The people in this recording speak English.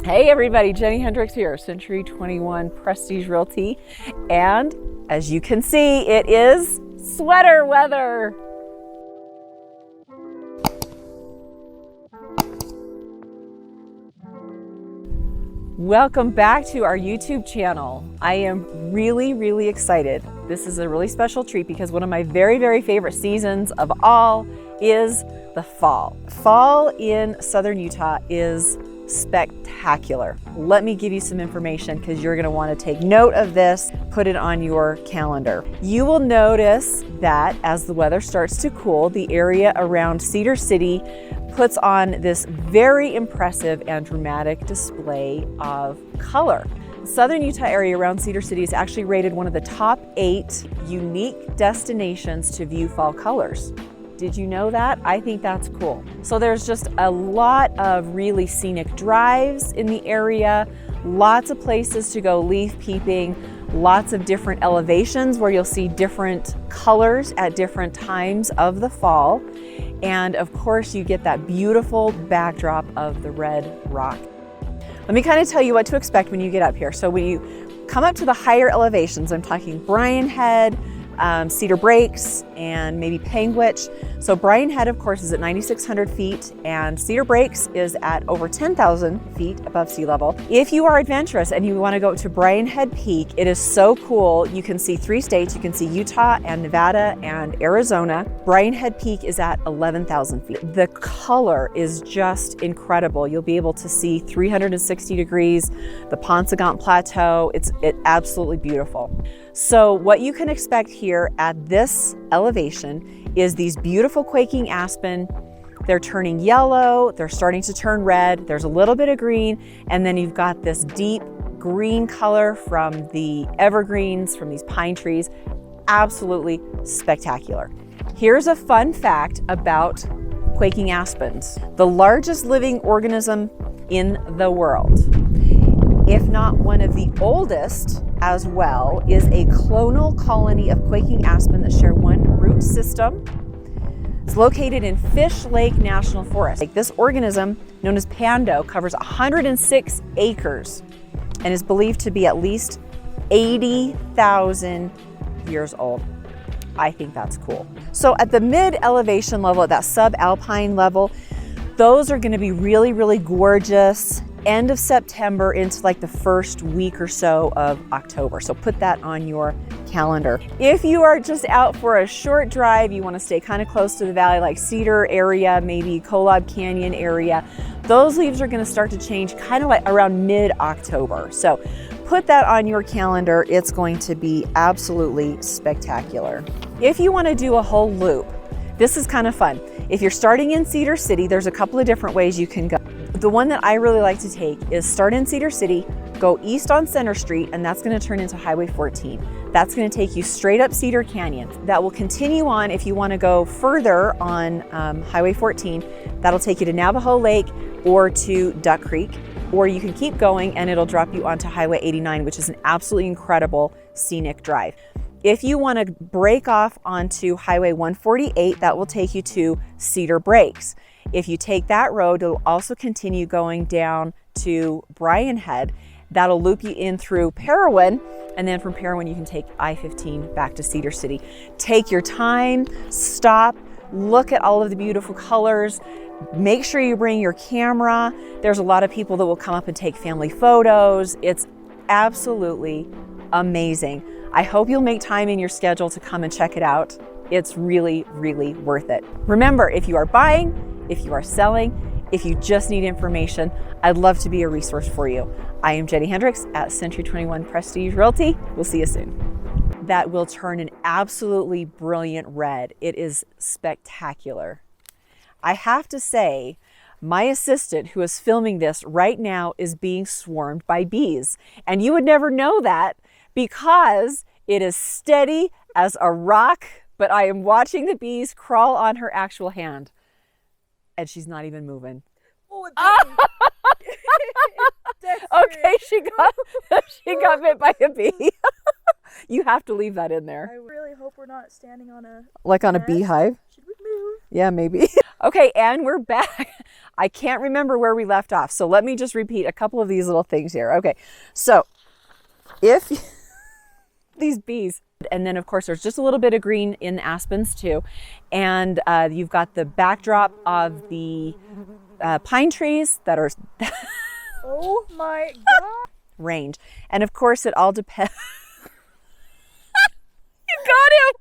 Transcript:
Hey everybody, Jennie Hendricks here, Century 21 Prestige Realty. And as you can see, it is sweater weather. Welcome back to our YouTube channel. I am really excited. This is a really special treat because one of my very favorite seasons of all is the fall. Fall in southern Utah is spectacular. Let me give you some information because you're going to want to take note of this, put it on your calendar. You will notice that as the weather starts to cool, the area around Cedar City puts on this very impressive and dramatic display of color. The southern Utah area around Cedar City is actually rated one of the top 8 unique destinations to view fall colors. Did you know that? I think that's cool. So there's just a lot of really scenic drives in the area, lots of places to go leaf peeping, lots of different elevations where you'll see different colors at different times of the fall. And of course, you get that beautiful backdrop of the red rock. Let me kind of tell you what to expect when you get up here. So when you come up to the higher elevations, I'm talking Brian Head, Cedar Breaks, and maybe Panguitch. So Brian Head, of course, is at 9,600 feet, and Cedar Breaks is at over 10,000 feet above sea level. If you are adventurous and you want to go to Brian Head Peak, it is so cool. You can see 3 states. You can see Utah and Nevada and Arizona. Brian Head Peak is at 11,000 feet. The color is just incredible. You'll be able to see 360 degrees, the Paunsaugunt Plateau. It's absolutely beautiful. So what you can expect here at this elevation is these beautiful quaking aspen. They're turning yellow, they're starting to turn red, there's a little bit of green, and then you've got this deep green color from the evergreens, from these pine trees. Absolutely spectacular. Here's a fun fact about quaking aspens. The largest living organism in the world, if not one of the oldest as well, is a clonal colony of quaking aspen that share one root system. It's located in Fish Lake National Forest. This organism, known as Pando, covers 106 acres and is believed to be at least 80,000 years old. I think that's cool. So at the mid-elevation level, at that subalpine level, those are going to be really gorgeous. End of September into like the first week or so of October. So put that on your calendar. If you are just out for a short drive, you want to stay kind of close to the valley, like Cedar area, maybe Kolob Canyon area, those leaves are going to start to change kind of like around mid-October. So put that on your calendar. It's going to be absolutely spectacular. If you want to do a whole loop, this is kind of fun. If you're starting in Cedar City, there's a couple of different ways you can go. The one that I really like to take is start in Cedar City, go east on Center Street, and that's going to turn into Highway 14. That's going to take you straight up Cedar Canyon. That will continue on if you want to go further on Highway 14. That'll take you to Navajo Lake or to Duck Creek, or you can keep going and it'll drop you onto Highway 89, which is an absolutely incredible scenic drive. If you want to break off onto Highway 148, that will take you to Cedar Breaks. If you take that road, it'll also continue going down to Brian Head. That'll loop you in through Parowan, and then from Parowan you can take I-15 back to Cedar City. Take your time, stop, look at all of the beautiful colors. Make sure you bring your camera. There's a lot of people that will come up and take family photos. It's absolutely amazing. I hope you'll make time in your schedule to come and check it out. It's really worth it. Remember, if you are buying, if you are selling, if you just need information, I'd love to be a resource for you. I am Jennie Hendricks at Century 21 Prestige Realty. We'll see you soon. That will turn an absolutely brilliant red. It is spectacular. I have to say, my assistant who is filming this right now is being swarmed by bees. And you would never know that because it is steady as a rock, but I am watching the bees crawl on her actual hand. And she's not even moving. Oh, okay, she got bit by a bee. You have to leave that in there. I really hope we're not standing on a a beehive. Should we move? Yeah, maybe. Okay, and we're back. I can't remember where we left off. So let me just repeat a couple of these little things here. Okay, so if these bees, and then of course there's just a little bit of green in the aspens too. And you've got the backdrop of the pine trees that are oh my God. range. And of course it all depends. You got him.